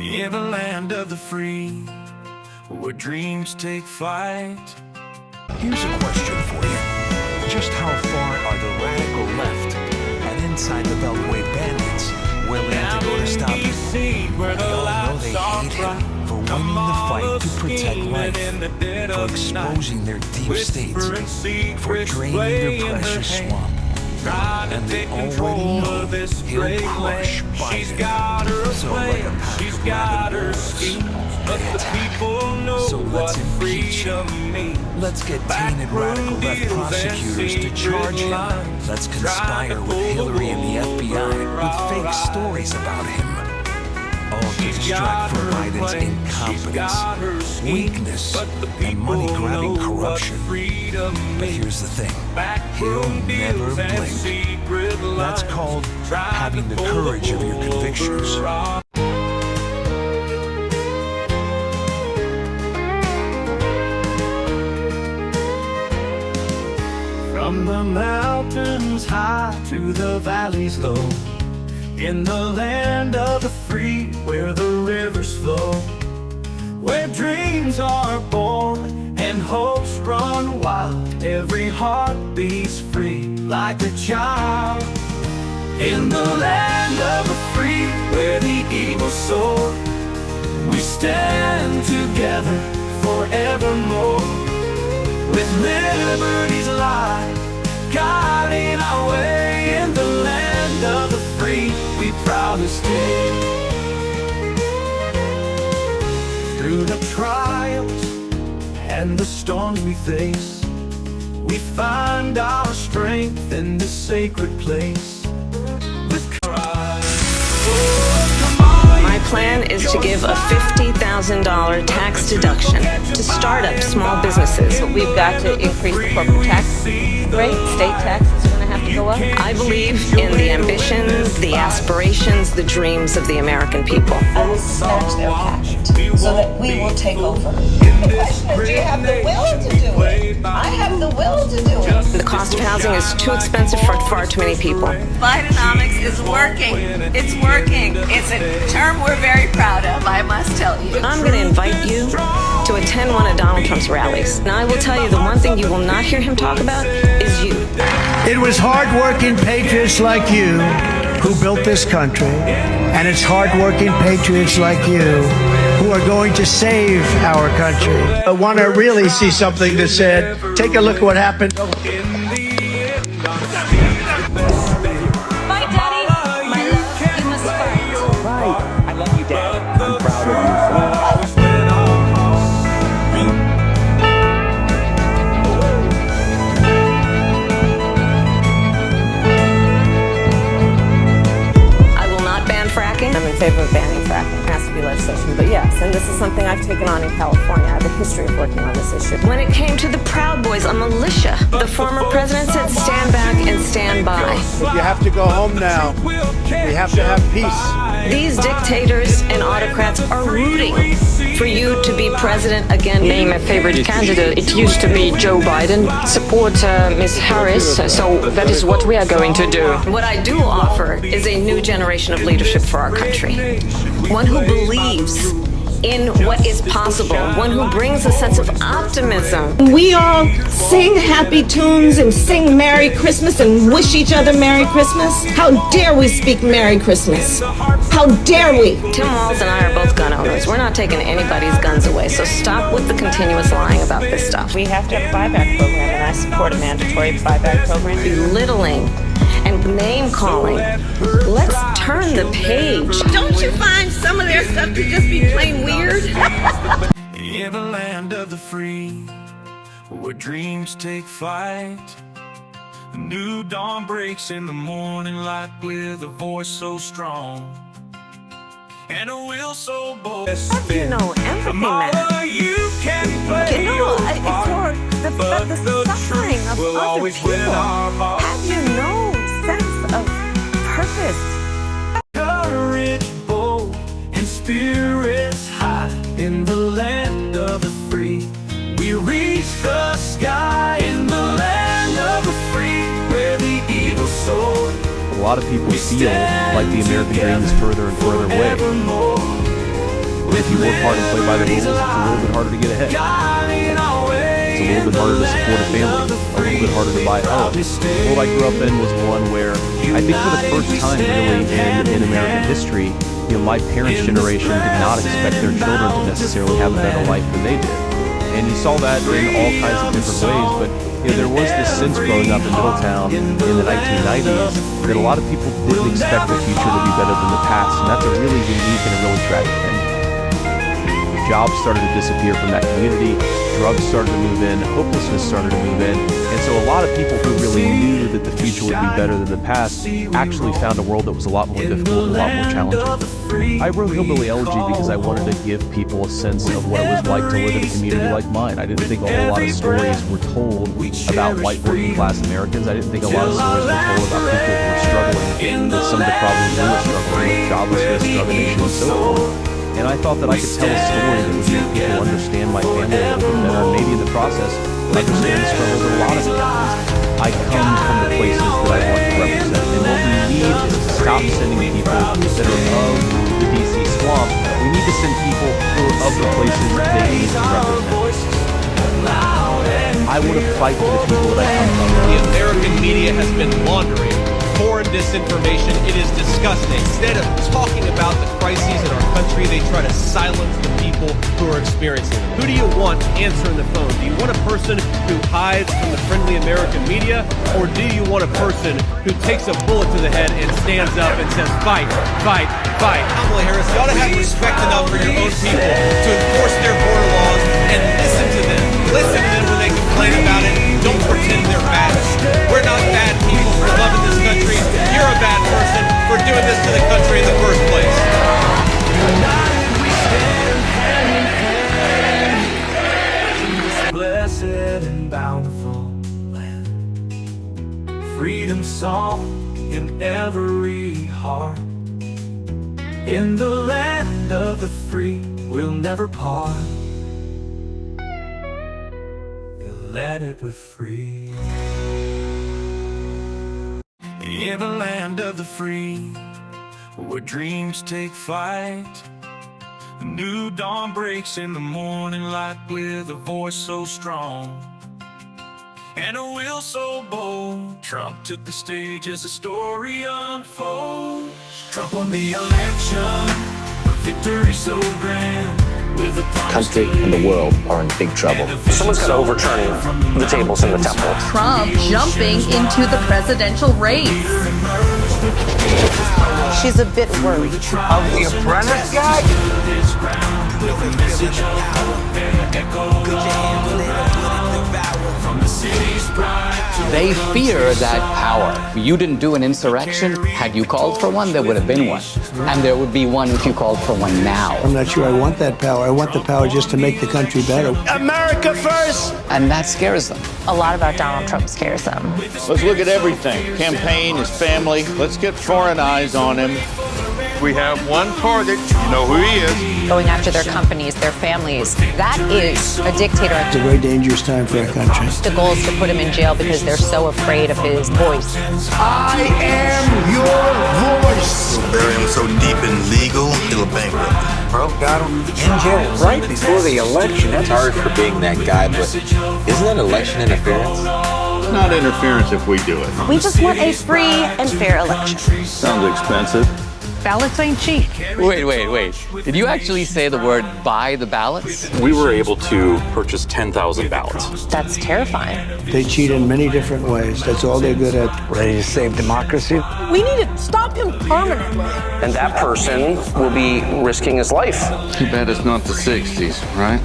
In the land of the free, where dreams take flight. Here's a question for you. Just how far are the radical left and inside the Beltway bandits willing to go to stop him? We all know they hate him for winning the fight to protect life, for exposing their deep states, for draining their precious swamp. And they already know he'll crush Biden. So like a pack of rabid wolves, they attack. So let's impeach him. Let's get tainted radical left prosecutors to charge him. Let's conspire with Hillary and the FBI with fake stories about him. All to distract from Biden's incompetence, weakness, and money-grabbing corruption. But here's the thing, he'll never blink. That's called having the courage of your convictions. From the mountains high to the valleys low, in the land of the free, where the rivers flow, where dreams are born and hopes run wild, every heart beats free like a child. In the land of the free, where the eagles soar, we stand together forevermore, with liberty's light guiding our way. In the land of the free, we proudly stay. Through the trials and the storms we face, we find our strength in this sacred place. With My plan is to give a $50,000 tax deduction to start up small businesses. But we've got to increase the corporate tax rate. State taxes are going to have to go up. I believe in the ambitions, the aspirations, the dreams of the American people. I will snatch their patent so that we will take over. The question is, do you have the will to do it? I have the will to do it. The cost of housing is too expensive for far too many people. Bidenomics is working. It's working. It's a term we're very proud of, I must tell you. I'm going to invite you to attend one of Donald Trump's rallies. Now, I will tell you the one thing you will not hear him talk about is you. It was hard-working patriots like you who built this country, and it's hard-working patriots like you who are going to save our country. I want to really see something that said, take a look at what happened. Bye, Daddy. My love, you must fight. Right. I love you, Dad. I'm proud of you, son. Fracking. I'm in favor of banning fracking. It has to be legislation. But yes, and this is something I've taken on in California. I have a history of working on this issue. When it came to the Proud Boys, a militia, the former president said, stand back and stand by. You have to go home now. We have to have peace. These dictators and autocrats are rooting for you to be president again. Name a favorite candidate. It used to be Joe Biden. Support Ms. Harris. So that is what we are going to do. What I do offer is a new generation of leadership for our country. One who believes in what is possible. One who brings a sense of optimism. We all sing happy tunes and sing Merry Christmas and wish each other Merry Christmas. How dare we speak Merry Christmas? How dare we? Tim Walz and I are both gun owners. We're not taking anybody's guns away, so stop with the continuous lying about this stuff. We have to have a buyback program, and I support a mandatory buyback program. Belittling and name-calling. Let's turn the page. Don't you find some of their stuff to just be plain weird? In the land of the free, where dreams take flight, a new dawn breaks in the morning light with a voice so strong and a will so bold. You know, empathy, man. You can play for the suffering of other people. Have you no sense of purpose? Courage bold and spirits high. In the land of the free, we reach the sky. In the land of the free, where the eagle soared. A lot of people feel like the American dream is further and further away. if you work hard and play by the rules, it's a little bit harder to get ahead. It's a little bit harder to support a family, a little bit harder to buy a home. The world I grew up in was one where I think for the first time really in American history, my parents' generation did not expect their children to necessarily have a better life than they did. And you saw that in all kinds of different ways, but there was this sense growing up in Middletown in the 1990s that a lot of people didn't expect the future to be better than the past, and that's a really unique and a really tragic thing. Jobs started to disappear from that community, drugs started to move in, hopelessness started to move in, and so a lot of people who really knew that the future would be better than the past actually found a world that was a lot more difficult and a lot more challenging. I wrote Hillbilly Elegy because I wanted to give people a sense of what it was like to live in a community like mine. I didn't think a whole lot of stories were told about white working class Americans. I didn't think a lot of stories were told about people who were struggling with some of the problems we were struggling with, joblessness, drug addiction, and so forth. And I thought that I could tell a story that would make people understand my family a little bit better, and maybe in the process, understand the struggles of a lot of families. I come from the places that I want to represent, and what we need is to stop sending people that are of the DC swamp. We need to send people who are of the places that they need to represent. I want to fight for the people that I come from. The American media has been laundering foreign disinformation. It is disgusting. Instead of talking about the crises in our country, they try to silence the people who are experiencing them. Who do you want answering the phone? Do you want a person who hides from the friendly American media, or do you want a person who takes a bullet to the head and stands up and says, fight, fight, fight? Kamala Harris, you ought to have respect enough for your own people to enforce their border laws and listen to them. Listen to them when they complain about it. Don't pretend they're bad. We're not bad people for loving this country. You're a bad person for doing this to the country in the first place. Blessed and bountiful land, freedom song in every heart. In the land of the free, we'll never part. Let it be free. In the land of the free, where dreams take flight, a new dawn breaks in the morning light with a voice so strong and a will so bold. Trump took the stage as the story unfolds. Trump won the election, a victory so grand. The country and the world are in big trouble. Someone's got to overturn the tables in the temple. Trump jumping into the presidential race. She's a bit worried. Of the Apprentice guy? They fear that power. You didn't do an insurrection. Had you called for one, there would have been one. And there would be one if you called for one now. I'm not sure I want that power. I want the power just to make the country better. America first! And that scares them. A lot about Donald Trump scares them. Let's look at everything. Campaign, his family. Let's get foreign eyes on him. We have one target. You know who he is. Going after their companies, their families. That is a dictator. It's a very dangerous time for our country. The goal is to put him in jail because they're so afraid of his voice. I am your voice. Bury him so deep in legal, it'll bankrupt him. Bro, got him in jail right before the election. That's hard for being that guy, but isn't that election interference? It's not interference if we do it. We just want a free and fair election. Sounds expensive. Ballots ain't cheap. Wait. Did you actually say the word buy the ballots? We were able to purchase 10,000 ballots. That's terrifying. They cheat in many different ways. That's all they're good at. Ready to save democracy? We need to stop him permanently. And that person will be risking his life. Too bad it's not the 60s, right?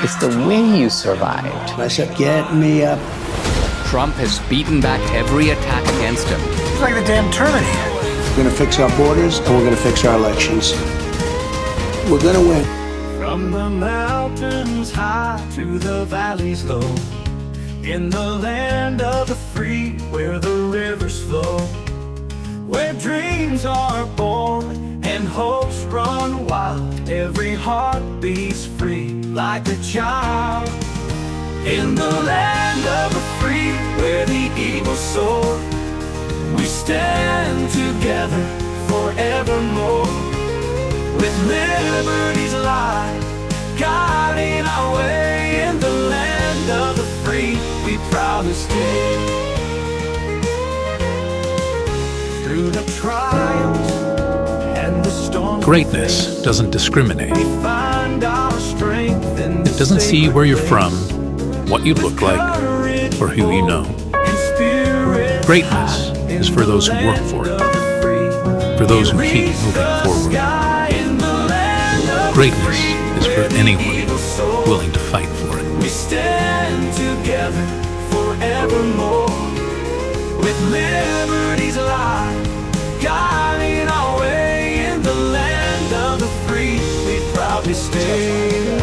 It's the way you survived. I said, get me up. Trump has beaten back every attack against him. It's like the damn Terminator. We're going to fix our borders, and we're going to fix our elections. We're going to win. From the mountains high to the valleys low, in the land of the free, where the rivers flow, where dreams are born and hopes run wild, every heart beats free like a child. In the land of the free, where the eagles soar, we stand together forevermore. with liberty's light guiding our way. In the land of the free, we proudly stand. Through the trials and the storms, Greatness doesn't discriminate. we find our strength in the It doesn't see where you're from, what you look like, or who you know. Greatness is for those who work for it, for those who keep moving forward. Greatness is for anyone willing to fight for it. We stand together forevermore, with liberty's light guiding our way. In the land of the free, we proudly stand.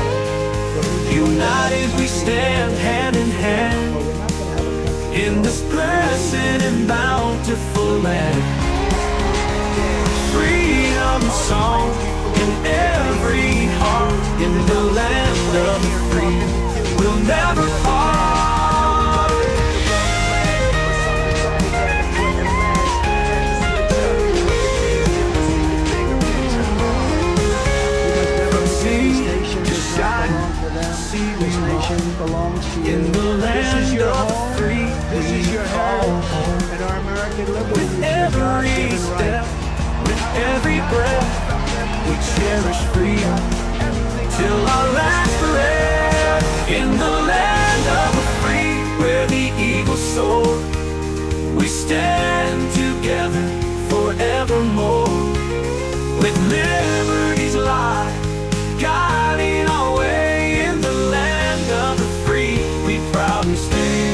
United we stand hand in hand, in this blessed and bountiful land. Freedom song in every heart, in the land of the free, we'll never part. From sea to shine, this nation belongs to you. In the land of the free, this is your home, and our American liberty. With every step, with every breath, we cherish freedom till our last breath. In the land of the free, where the eagles soar, we stand together forevermore, with liberty's light guiding our way. In the land of the free, we proudly stand.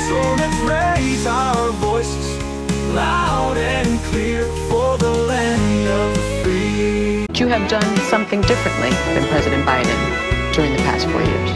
So let's raise our voices loud and clear for the land of the free. Would you have done something differently than President Biden during the past 4 years?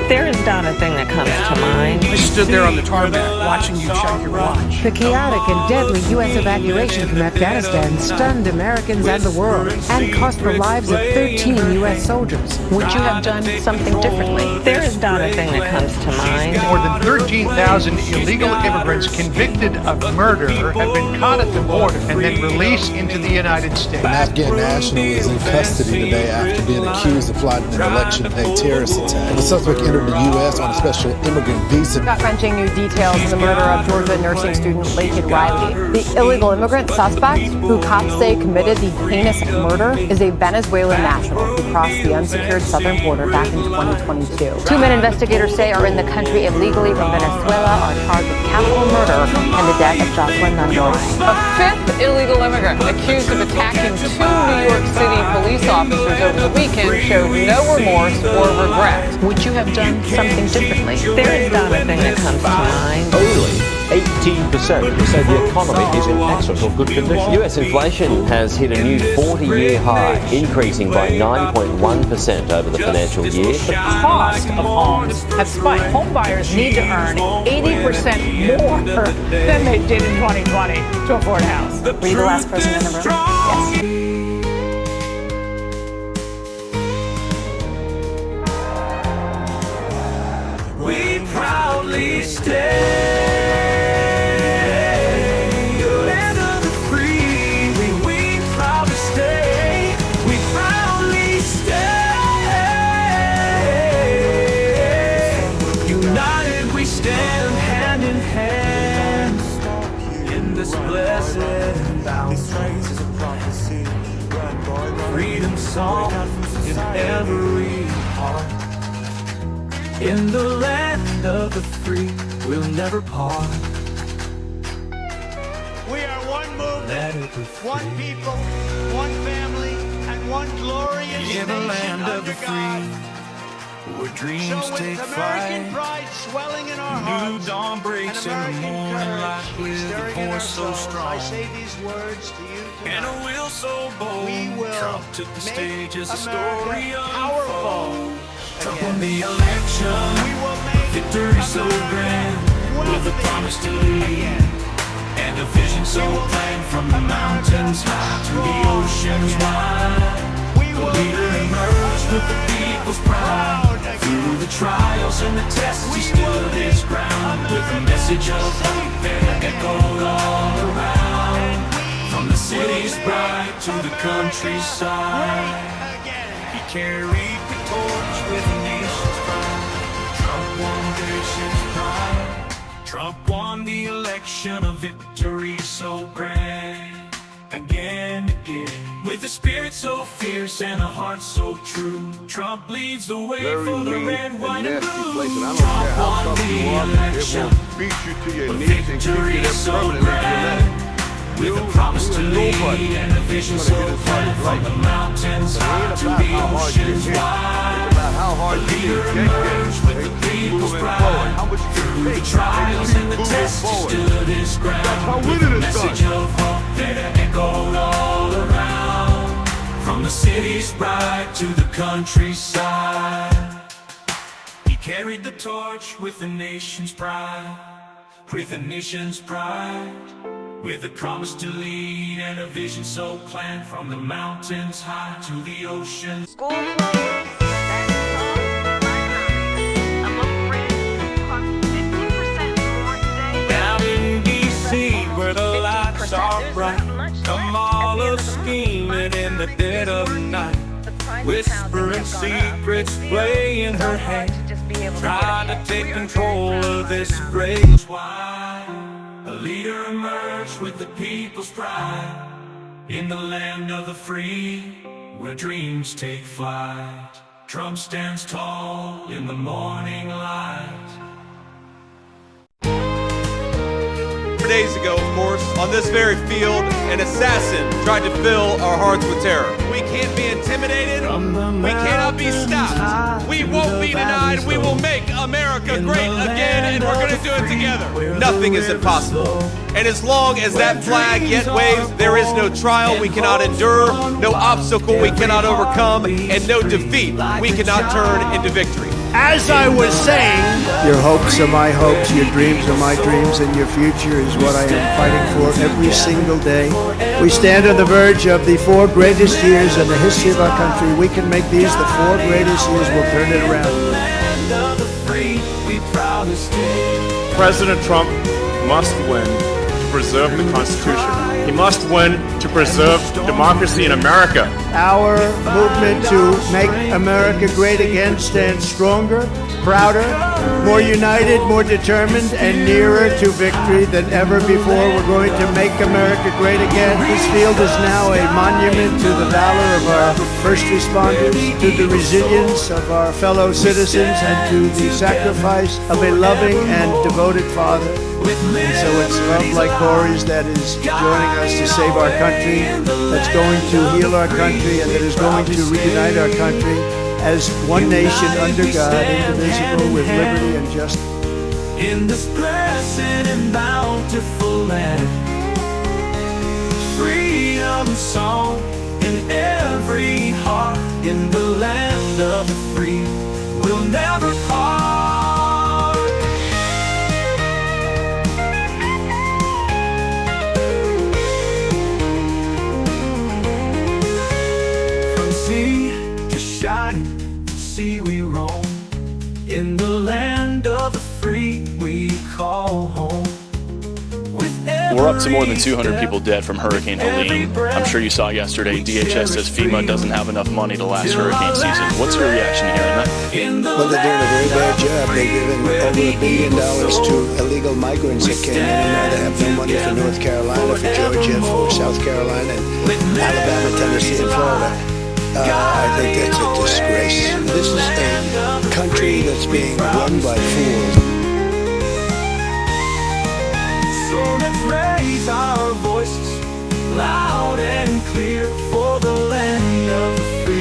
There is not a thing that comes to mind. I stood there on the tarmac watching you check your watch. The chaotic and deadly U.S. evacuation from Afghanistan stunned Americans and the world and cost the lives of 13 U.S. soldiers. Would you have done something differently? There is not a thing that comes to mind. More than 13,000 illegal immigrants convicted of murder have been caught at the border and then released into the United States. An Afghan national is in custody today after being accused of plotting an election-day terrorist attack. The suspect entered the U.S. on a special immigrant visa. Gut-wrenching new details in the murder of Georgia nursing student Laken Riley. The illegal immigrant suspect, who cops say committed the heinous murder, is a Venezuelan national who crossed the unsecured southern border back in 2022. 2 men investigators say are in the country illegally from Venezuela are charged with capital murder and the death of Jocelyn Nunez. A fifth illegal immigrant accused of attacking 2 New York City police officers over the weekend showed no remorse or regret. Would you have done something differently? There is not a thing that comes to mind. Only 18% say the economy is in excellent or good condition. U.S. inflation has hit a new 40-year high, increasing by 9.1% over the financial year. The cost of homes has spiked. Home buyers need to earn 80% more than they did in 2020 to afford a house. Were you the last person in the room? Yes. We proudly stay. Land of the free, we proudly stay. We proudly stay. United we stand hand in hand, in this blessed and bountiful freedom song in every heart. In the land of the free, we'll never part. We are one movement, one people, one family, and one glorious In the nation land of the under God. free, where dreams So with take American flight, pride swelling in our new hearts, dawn breaks in the and American morning light courage with a stirring in our voice so souls, strong. I say these words to you And a tonight. will so bold, We will Trump took the make stage as the America story powerful unfolds. Trump again. won the election, We will make victory so America grand, with a wealthy promise to lead, again. and a vision so plain from the mountains high to the oceans wide. The leader emerged with the people's pride. Through the trials and the tests, he stood his ground with a message of hope that echoed all around. to the countryside. He carried the torch with a nation's pride. Trump won the nation's pride. Trump won the election, a victory so grand. Again, with a spirit so fierce and a heart so true, Trump leads the way for the red, white, and blue. Trump won the election, beat you to your a knees and keep you victory there so permanently if you let it. grand. With a promise to lead and a vision so clear, from the mountains high to the oceans wide. It's about how hard you can get with the people's pride. Through the trials and the tests, he stood his ground. With a message of hope that echoed all around. From the city's pride to the countryside, he carried the torch with the nation's pride. With the nation's pride, with a promise to lead and a vision so planned. From the mountains high to the oceans. School closed. Down in D.C. where the lights are bright, Kamala scheming in the dead of night, whispering secrets, playing her hand, trying to take control of this great why. A leader emerged with the people's pride, in the land of the free, where dreams take flight. Trump stands tall in the morning light. Days ago, of course, on this very field, an assassin tried to fill our hearts with terror. We can't be intimidated. We cannot be stopped. We won't be denied. We will make America great again, and we're going to do it together. Nothing is impossible. And as long as that flag yet waves, there is no trial we cannot endure, no obstacle we cannot overcome, and no defeat we cannot turn into victory. As I was saying, your hopes are my hopes, your dreams are my dreams, and your future is what I am fighting for every single day. We stand on the verge of the 4 greatest years in the history of our country. We can make these the 4 greatest years. We'll turn it around. President Trump must win to preserve the Constitution. He must win to preserve democracy in America. Our movement to make America great again stands stronger, prouder, more united, more determined, and nearer to victory than ever before. We're going to make America great again. This field is now a monument to the valor of our first responders, to the resilience of our fellow citizens, and to the sacrifice of a loving and devoted father. And so it's love like Corey's that is joining us to save our country, that's going to heal our country, and that is going to reunite our country as one nation under God, indivisible, with liberty and justice. In this blessed and bountiful land, freedom song in every heart, in the land of the free, we'll never part. See we roam in the land of the free, we call home. We're up to more than 200 people dead from Hurricane Helene. I'm sure you saw yesterday, DHS says FEMA doesn't have enough money to last hurricane season. What's your reaction to hearing that? Well, they're doing a very bad job. They've given over $1 billion to illegal migrants that came in, and now they have no money for North Carolina, for Georgia, for South Carolina, and Alabama, Tennessee, and Florida. I think that's a disgrace. This is a country that's being run by fools. So let's raise our voices loud and clear for the land of the free.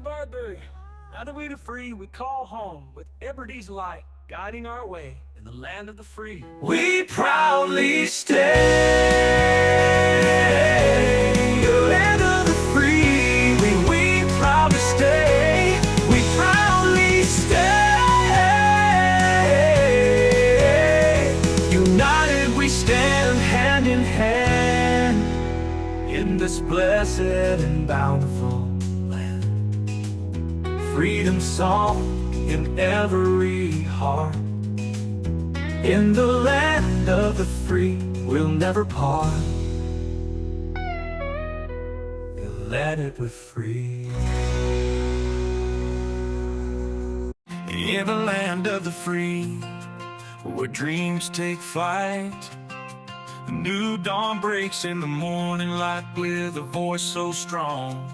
Bradbury, now that we're the free, we call home with Liberty's light guiding our way in the land of the free. We proudly stay, land of the free. We proudly stay. We proudly stay. United we stand hand in hand in this blessed and bountiful land. Freedom song in every heart. In the land of the free, we'll never part. The land of the free. In the land of the free, where dreams take flight, a new dawn breaks in the morning light with a voice so strong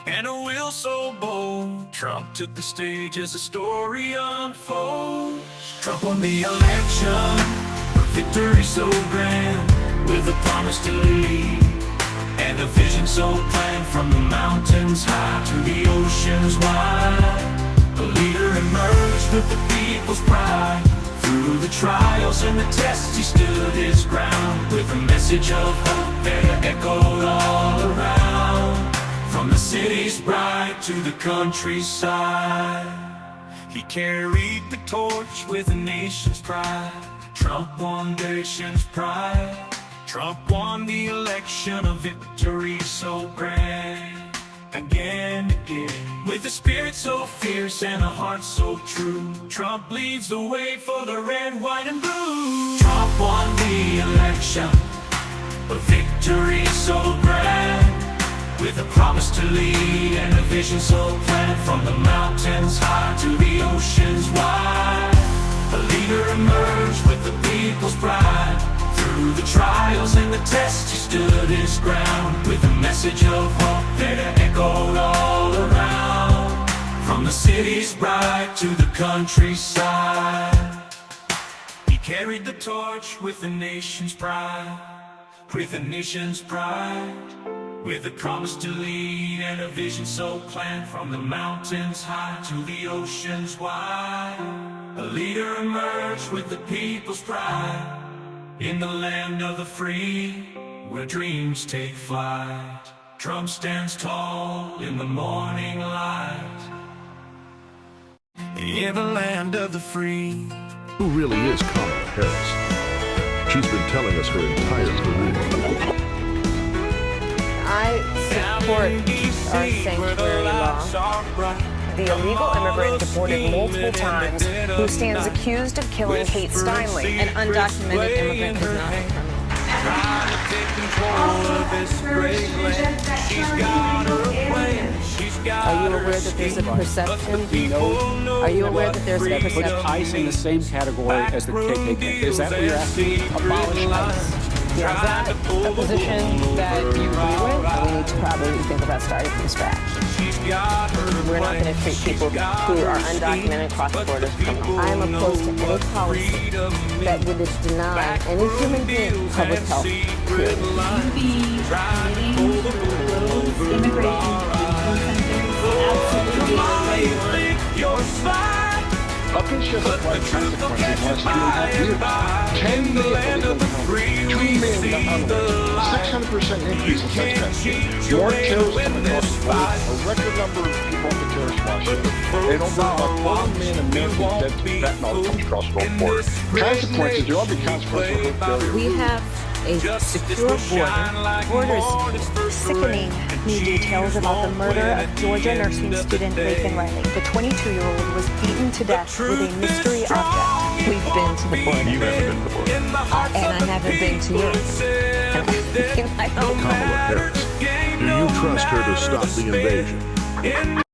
and a will so bold. Trump took the stage as the story unfolds. Trump won the election, a victory so grand, with a promise to lead and a vision so planned. From the mountains high to the oceans wide, a leader emerged with the people's pride. Through the trials and the tests, he stood his ground, with a message of hope that echoed all around. From the city's bride to the countryside, he carried the torch with a nation's pride. Trump won the nation's pride. Trump won the election, a victory so grand. Again, with a spirit so fierce and a heart so true, Trump leads the way for the red, white, and blue. Trump won the election, a victory so grand, with a promise to lead and a vision so planned. From the mountains high to the oceans wide, a leader emerged with the people's pride. Through the trials and the tests, he stood his ground, with a message of hope that echoed all around. From the city's bride to the countryside, he carried the torch with the nation's pride. With the nation's pride, with a promise to lead and a vision so planned. From the mountains high to the oceans wide, a leader emerged with the people's pride. In the land of the free, where dreams take flight, Trump stands tall in the morning light. In the land of the free. Who really is Kamala Harris? She's been telling us her entire career. I support our sanctuary law. The illegal immigrant deported multiple times who stands accused of killing Kate Steinle. An undocumented immigrant is not a criminal. Are you aware that there's a perception? No. Are you aware that there's a Put perception? ICE in the same category as the KKK. Is that what you're asking? Abolish ICE. Yeah, is that a position that you agree with? We need to probably think about starting from scratch. We're not going to treat people who are undocumented cross borders criminals. I am opposed to any policy that would deny any human being public health. Period. Up in Sheffield, consequences last 2.5 years. 10 million illegal immigrants, 2 million unemployed, 600% increase in sex trafficking, more terrorists coming across the border, a record number of people on the terrorist watch list. They don't bring about 1 million Americans dead to fentanyl that comes across the border. Consequences, there will be consequences of failure. We have a secure border Sickening new details about the murder of Georgia nursing student Laken Riley. The 22-year-old was beaten to death with a mystery object. We've been to the border. You haven't been to the border. And I haven't been to Europe. Kamala Harris, do you trust her to stop the invasion?